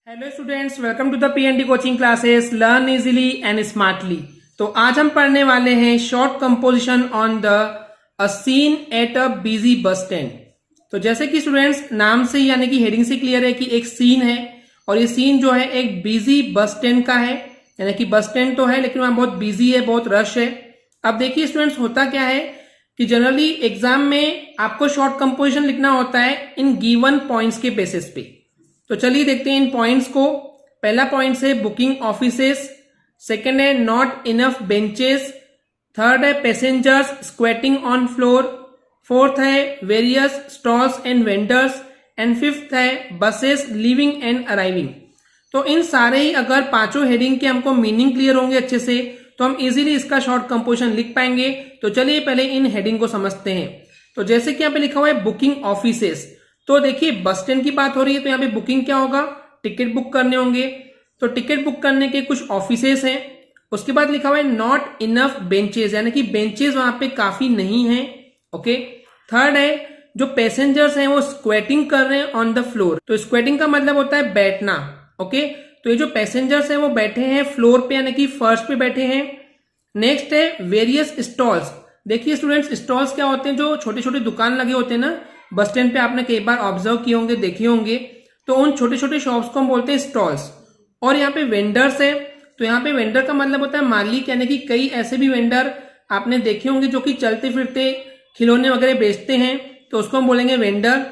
Hello students, welcome to the PND coaching classes learn easily and smartly. तो आज हम पढ़ने वाले हैं short composition on the a scene at a busy bus stand. तो जैसे कि स्टूडेंट्स नाम से यानी कि हेडिंग से क्लियर है कि एक सीन है और ये सीन जो है एक बिजी बस स्टैंड का है, यानी कि बस स्टैंड तो है लेकिन वहां बहुत बिजी है, बहुत रश है। अब देखिए स्टूडेंट्स, होता क्या है कि जनरली एग्जाम में आपको शॉर्ट कंपोजिशन लिखना होता है इन गिवन पॉइंट्स के बेसिस पे। तो चलिए देखते हैं इन पॉइंट्स को। पहला पॉइंट है बुकिंग ऑफिसेस, सेकंड है नॉट इनफ बेंचेस, थर्ड है passengers squatting on floor, fourth है various stalls and vendors and fifth है बसेस लीविंग एंड अराइविंग। तो इन सारे ही अगर पांचों हेडिंग के हमको मीनिंग क्लियर होंगे अच्छे से तो हम इजीली इसका शॉर्ट कंपोजिशन लिख पाएंगे। तो चलिए पहले इन हेडिंग को समझते हैं। तो जैसे कि यहाँ पे लिखा हुआ है बुकिंग ऑफिसेस, तो देखिए बस स्टैंड की बात हो रही है तो यहाँ पे बुकिंग क्या होगा, टिकट बुक करने होंगे। तो टिकट बुक करने के कुछ ऑफिसेस हैं। उसके बाद लिखा हुआ है नॉट इनफ बेंचेस, यानी कि बेंचेस वहां पे काफी नहीं है। ओके। थर्ड है जो पैसेंजर्स हैं वो स्क्वेटिंग कर रहे हैं ऑन द फ्लोर। तो स्क्वेटिंग का मतलब होता है बैठना। ओके। तो ये जो पैसेंजर्स हैं वो बैठे हैं फ्लोर पे, यानी कि फर्श पे बैठे हैं। नेक्स्ट है वेरियस स्टॉल्स। देखिए स्टूडेंट्स, स्टॉल्स क्या होते हैं, जो छोटे छोटे दुकान लगे होते हैं ना बस स्टैंड पे, आपने कई बार ऑब्जर्व किए होंगे, देखे होंगे। तो उन छोटे छोटे शॉप्स को हम बोलते हैं स्टॉल्स। और यहाँ पे वेंडर्स है, तो यहाँ पे वेंडर का मतलब होता है मालिक, यानी कि कई ऐसे भी वेंडर आपने देखे होंगे जो कि चलते फिरते खिलौने वगैरह बेचते हैं, तो उसको हम बोलेंगे vendor.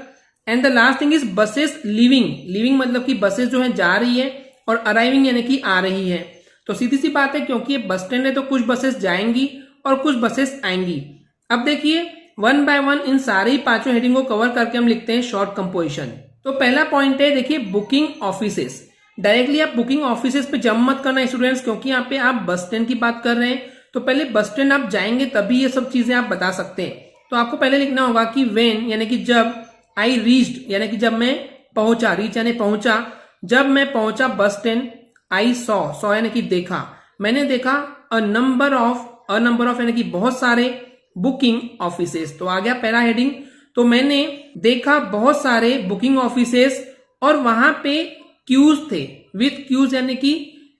And the last thing is buses leaving. Leaving मतलब कि बसेस जो है जा रही है, और अराइविंग यानी कि आ रही है। तो सीधी सी बात है, क्योंकि ये बस स्टैंड है तो कुछ बसेस जाएंगी और कुछ बसेस आएंगी। अब देखिए वन बाय वन इन सारे ही पांचों हेडिंग को कवर करके हम लिखते हैं शॉर्ट कंपोजिशन। तो पहला पॉइंट है, देखिए बुकिंग ऑफिसेस। डायरेक्टली आप बुकिंग ऑफिसेस पे जंप मत करना स्टूडेंट्स, क्योंकि यहाँ पे आप बस स्टैंड की बात कर रहे हैं। तो पहले बस स्टैंड आप जाएंगे तभी ये सब चीजें आप बता सकते हैं। तो आपको पहले लिखना होगा कि वेन, यानी कि जब, आई रीच्ड यानी कि जब मैं पहुंचा, रीच यानी पहुंचा, जब मैं पहुंचा बस स्टैंड। आई सॉ यानी कि देखा, मैंने देखा अ नंबर ऑफ यानी कि बहुत सारे बुकिंग ऑफिसेस। तो आ गया पहला हेडिंग। तो मैंने देखा बहुत सारे बुकिंग ऑफिसेस और वहां पे क्यूज थे, विथ क्यूज यानी कि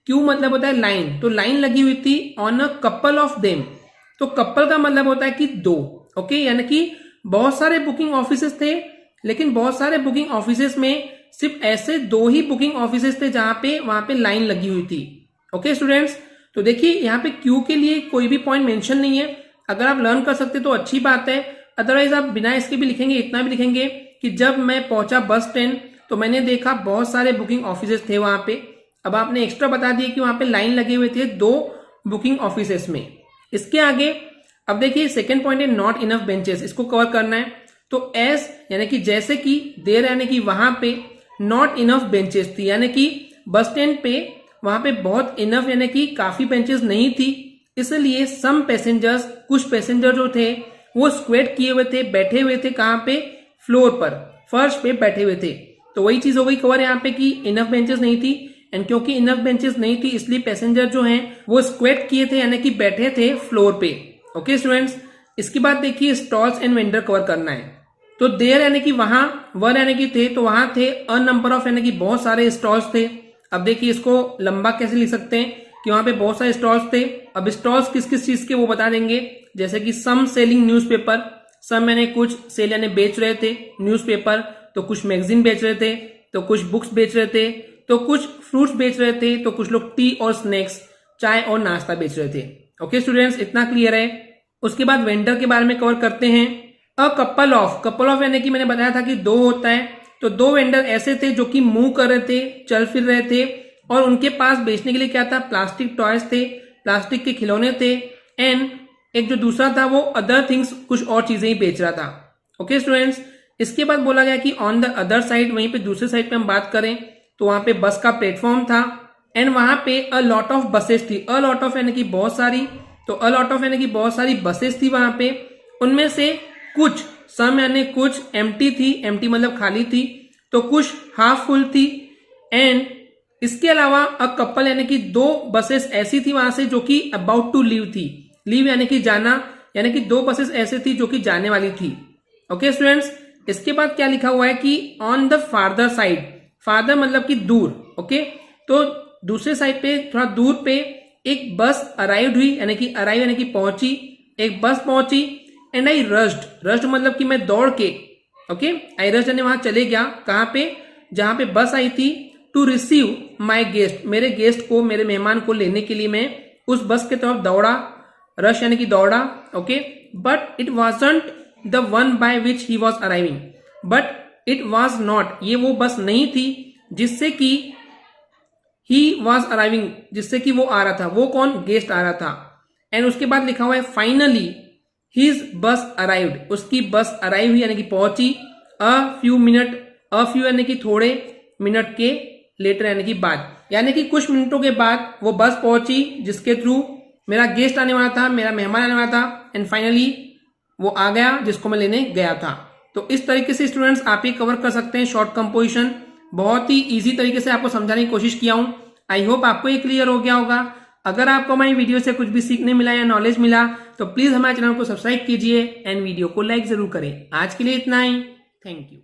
क्यू मतलब होता है लाइन, तो लाइन लगी हुई थी on a couple of them. तो कपल का मतलब होता है कि दो। ओके, यानी कि बहुत सारे बुकिंग ऑफिसेस थे, लेकिन बहुत सारे बुकिंग ऑफिसेस में सिर्फ ऐसे दो ही बुकिंग ऑफिसेस थे जहां पे वहां पे लाइन लगी हुई थी। ओके स्टूडेंट्स, तो देखिए यहाँ पे क्यू के लिए कोई भी पॉइंट मेंशन नहीं है। अगर आप लर्न कर सकते तो अच्छी बात है, अदरवाइज आप बिना इसके भी लिखेंगे, इतना भी लिखेंगे कि जब मैं पहुंचा बस स्टैंड तो मैंने देखा बहुत सारे बुकिंग ऑफिसेस थे वहां पे। अब आपने एक्स्ट्रा बता दिया कि वहां पे लाइन लगे हुए थे दो बुकिंग ऑफिसेस में। इसके आगे अब देखिए सेकेंड पॉइंट है नॉट इनफ बेंचेस, इसको कवर करना है। तो एस यानी कि जैसे कि, देर यानी कि वहां पे नॉट इनफ बेंचेस थी, यानी कि बस स्टैंड पे वहां पे बहुत इनफ यानी कि काफी बेंचेस नहीं थी, इसलिए सम पैसेंजर्स, कुछ पैसेंजर जो थे वो स्क्वेट किए हुए थे, बैठे हुए थे कहां पे, फ्लोर पर, फर्श पे बैठे हुए थे। तो वही चीज हो गई कवर यहाँ पे कि इनफ बेंचेस नहीं थी, एंड क्योंकि इनफ बेंचेस नहीं थी इसलिए पैसेंजर जो हैं वो स्क्वेट किए थे, यानी कि बैठे थे फ्लोर पे। ओके स्टूडेंट्स, इसके बाद देखिए स्टॉल्स एंड वेंडर कवर करना है। तो देर यानी कि वहां, वर यानी कि थे, तो वहां थे अ नंबर ऑफ यानी कि बहुत सारे स्टॉल्स थे। अब देखिए इसको लंबा कैसे लिख सकते हैं कि वहां पे बहुत सारे स्टॉल्स थे। अब स्टॉल्स किस किस चीज के वो बता देंगे, जैसे कि सम सेलिंग न्यूज़पेपर, सम यानी कुछ, सेल यानी बेच रहे थे, न्यूज़पेपर तो कुछ मैगजीन बेच रहे थे, तो कुछ बुक्स बेच रहे थे, तो कुछ फ्रूट्स बेच रहे थे, तो कुछ लोग टी और स्नैक्स, चाय और नाश्ता बेच रहे थे। ओके स्टूडेंट्स, इतना क्लियर है। उसके बाद वेंडर के बारे में कवर करते हैं। अ कपल ऑफ यानी कि मैंने बताया था कि दो होता है, तो दो वेंडर ऐसे थे जो कि मूव कर रहे थे, चल फिर रहे थे, और उनके पास बेचने के लिए क्या था, प्लास्टिक टॉयज थे, प्लास्टिक के खिलौने थे, एंड एक जो दूसरा था वो अदर थिंग्स, कुछ और चीजें ही बेच रहा था। ओके स्टूडेंट्स, इसके बाद बोला गया कि ऑन द अदर साइड, वहीं पे दूसरे साइड पे हम बात करें तो वहां पे बस का प्लेटफॉर्म था, एंड वहां पे अ लॉट ऑफ बसेस थी। अ लॉट ऑफ यानी कि बहुत सारी, तो अ लॉट ऑफ यानी कि बहुत सारी बसेस थी वहां पे। उनमें से कुछ, सम यानी कुछ, एम्प्टी थी, एम्प्टी मतलब खाली थी, तो कुछ हाफ फुल थी। एंड इसके अलावा अ कपल यानी कि दो बसेस ऐसी थी वहां से जो कि अबाउट टू लीव थी। लीव यानी कि जाना, यानी कि दो बसेस ऐसे थी जो कि जाने वाली थी। ओके स्टूडेंट्स, इसके बाद क्या लिखा हुआ है कि on the farther side, father मतलब कि दूर, ओके। तो दूसरे साइड पे थोड़ा दूर पे एक बस अराइव्ड हुई, यानी कि अराइव यानी कि पहुंची, एक बस पहुंची। एंड आई रश्ड मतलब कि मैं दौड़ के, ओके, आई रश्ड यानी वहां चले गया, कहां पे, जहां पे बस आई थी, टू रिसीव माई गेस्ट, मेरे गेस्ट को, मेरे मेहमान को लेने के लिए मैं उस बस की तरफ दौड़ा, रश यानी कि दौड़ा, okay. But it wasn't the one by which he was arriving, but it was not, ये वो बस नहीं थी जिससे कि ही वॉज अराइविंग, जिससे कि वो आ रहा था, वो कौन, गेस्ट आ रहा था। एंड उसके बाद लिखा हुआ है फाइनली हिज बस अराइव्ड, उसकी बस अराइव हुई यानी कि पहुंची, अ फ्यू यानी कि थोड़े, मिनट के, लेटर यानी कि बाद, यानी कि कुछ मिनटों के बाद वो बस पहुंची जिसके थ्रू मेरा गेस्ट आने वाला था, मेरा मेहमान आने वाला था। एंड फाइनली वो आ गया जिसको मैं लेने गया था। तो इस तरीके से स्टूडेंट्स आप ये कवर कर सकते हैं शॉर्ट कंपोजिशन। बहुत ही इजी तरीके से आपको समझाने की कोशिश किया हूं। आई होप आपको ये क्लियर हो गया होगा। अगर आपको हमारी वीडियो से कुछ भी सीखने मिला या नॉलेज मिला तो प्लीज हमारे चैनल को सब्सक्राइब कीजिए एंड वीडियो को लाइक जरूर करें। आज के लिए इतना ही, थैंक यू।